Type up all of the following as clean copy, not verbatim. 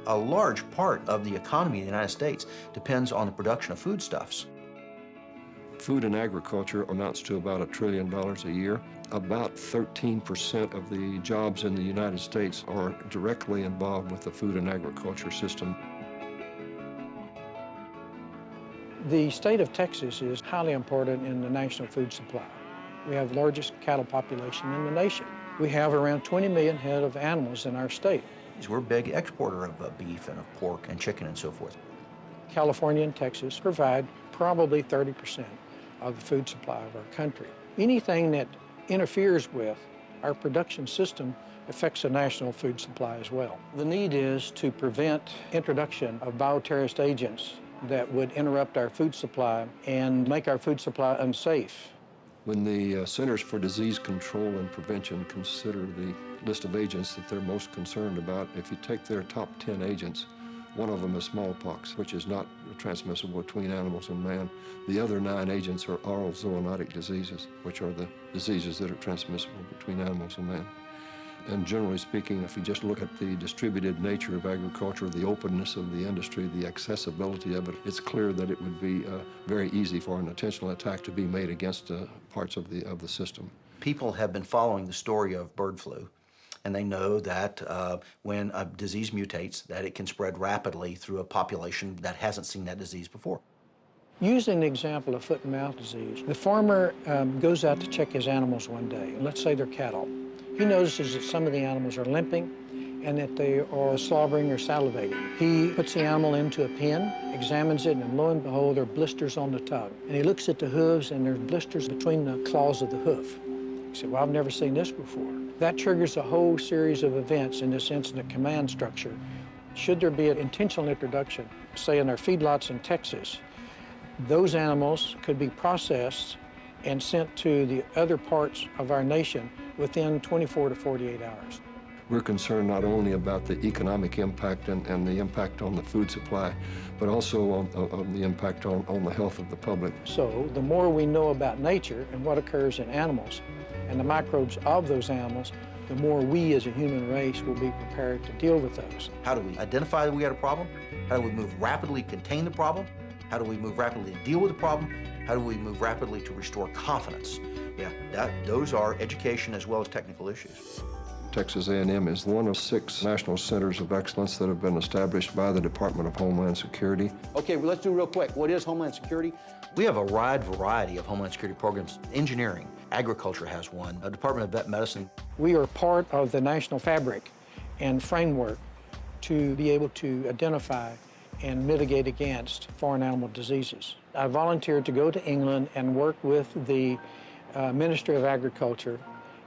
A large part of the economy in the United States depends on the production of foodstuffs. Food and agriculture amounts to about $1 trillion a year. About 13% of the jobs in the United States are directly involved with the food and agriculture system. The state of Texas is highly important in the national food supply. We have the largest cattle population in the nation. We have around 20 million head of animals in our state. We're a big exporter of beef and of pork and chicken and so forth. California and Texas provide probably 30% of the food supply of our country. Anything that interferes with our production system affects the national food supply as well. The need is to prevent introduction of bioterrorist agents that would interrupt our food supply and make our food supply unsafe. When the Centers for Disease Control and Prevention consider the list of agents that they're most concerned about, if you take their top 10 agents, one of them is smallpox, which is not transmissible between animals and man. The other 9 agents are oral zoonotic diseases, which are the diseases that are transmissible between animals and man. And generally speaking, if you just look at the distributed nature of agriculture, the openness of the industry, the accessibility of it, it's clear that it would be very easy for an intentional attack to be made against parts of the system. People have been following the story of bird flu, and they know that when a disease mutates, that it can spread rapidly through a population that hasn't seen that disease before. Using the example of foot and mouth disease, the farmer goes out to check his animals one day. Let's say they're cattle. He notices that some of the animals are limping and that they are slobbering or salivating. He puts the animal into a pen, examines it, and lo and behold, there are blisters on the tongue. And he looks at the hooves, and there's blisters between the claws of the hoof. He said, well, I've never seen this before. That triggers a whole series of events in this incident command structure. Should there be an intentional introduction, say in our feedlots in Texas, those animals could be processed and sent to the other parts of our nation within 24 to 48 hours. We're concerned not only about the economic impact and the impact on the food supply, but also on the impact on the health of the public. So the more we know about nature and what occurs in animals and the microbes of those animals, the more we as a human race will be prepared to deal with those. How do we identify that we got a problem? How do we move rapidly to contain the problem? How do we move rapidly to deal with the problem? How do we move rapidly to restore confidence? Yeah, those are education as well as technical issues. Texas A&M is one of 6 national centers of excellence that have been established by the Department of Homeland Security. Okay, well, let's do real quick. What is Homeland Security? We have a wide variety of Homeland Security programs. Engineering, agriculture has one, the Department of Vet Medicine. We are part of the national fabric and framework to be able to identify and mitigate against foreign animal diseases. I volunteered to go to England and work with the Ministry of Agriculture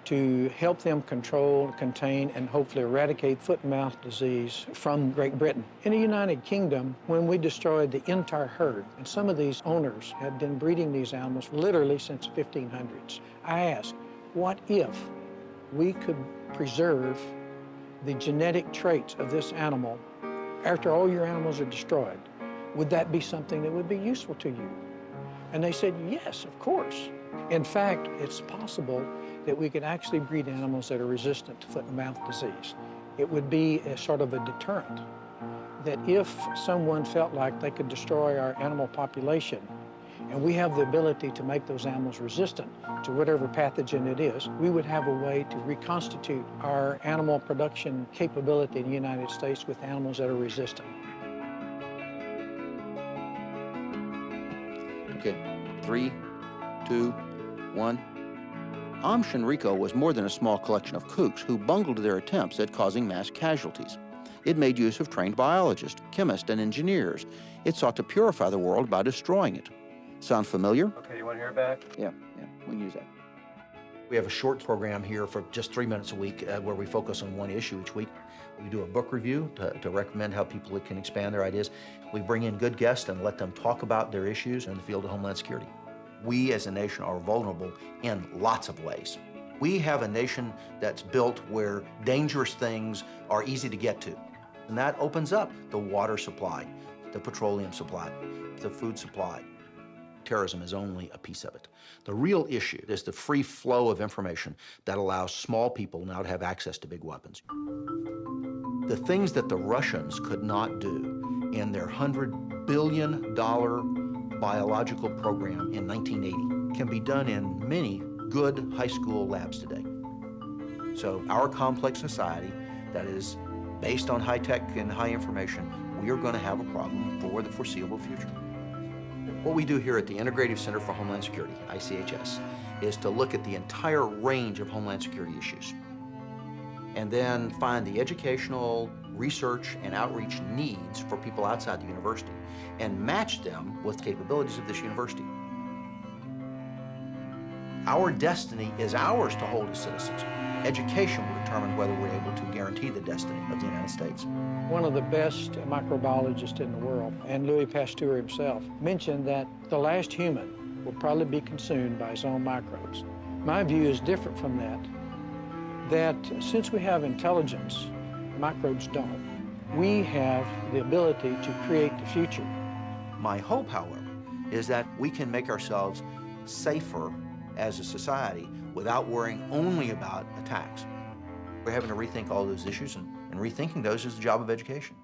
to help them control, contain, and hopefully eradicate foot and mouth disease from Great Britain. In the United Kingdom, when we destroyed the entire herd, and some of these owners had been breeding these animals literally since the 1500s, I asked, what if we could preserve the genetic traits of this animal after all your animals are destroyed? Would that be something that would be useful to you? And they said, yes, of course. In fact, it's possible that we could actually breed animals that are resistant to foot and mouth disease. It would be a sort of a deterrent that if someone felt like they could destroy our animal population, and we have the ability to make those animals resistant to whatever pathogen it is, we would have a way to reconstitute our animal production capability in the United States with animals that are resistant. Okay, 3, 2, 1. Shinriko was more than a small collection of kooks who bungled their attempts at causing mass casualties. It made use of trained biologists, chemists, and engineers. It sought to purify the world by destroying it. Sound familiar? Okay, you want to hear it back? Yeah, we can use that. We have a short program here for just 3 minutes a week where we focus on one issue each week. We do a book review to recommend how people can expand their ideas. We bring in good guests and let them talk about their issues in the field of Homeland Security. We as a nation are vulnerable in lots of ways. We have a nation that's built where dangerous things are easy to get to. And that opens up the water supply, the petroleum supply, the food supply. Terrorism is only a piece of it. The real issue is the free flow of information that allows small people now to have access to big weapons. The things that the Russians could not do in their $100 billion biological program in 1980 can be done in many good high school labs today. So our complex society that is based on high tech and high information, we are going to have a problem for the foreseeable future. What we do here at the Integrative Center for Homeland Security, ICHS, is to look at the entire range of Homeland Security issues and then find the educational, research, and outreach needs for people outside the university and match them with capabilities of this university. Our destiny is ours to hold as citizens. Education will determine whether we're able to guarantee the destiny of the United States. One of the best microbiologists in the world, and Louis Pasteur himself, mentioned that the last human will probably be consumed by his own microbes. My view is different from that since we have intelligence, microbes don't. We have the ability to create the future. My hope, however, is that we can make ourselves safer as a society without worrying only about attacks. We're having to rethink all those issues, and rethinking those is the job of education.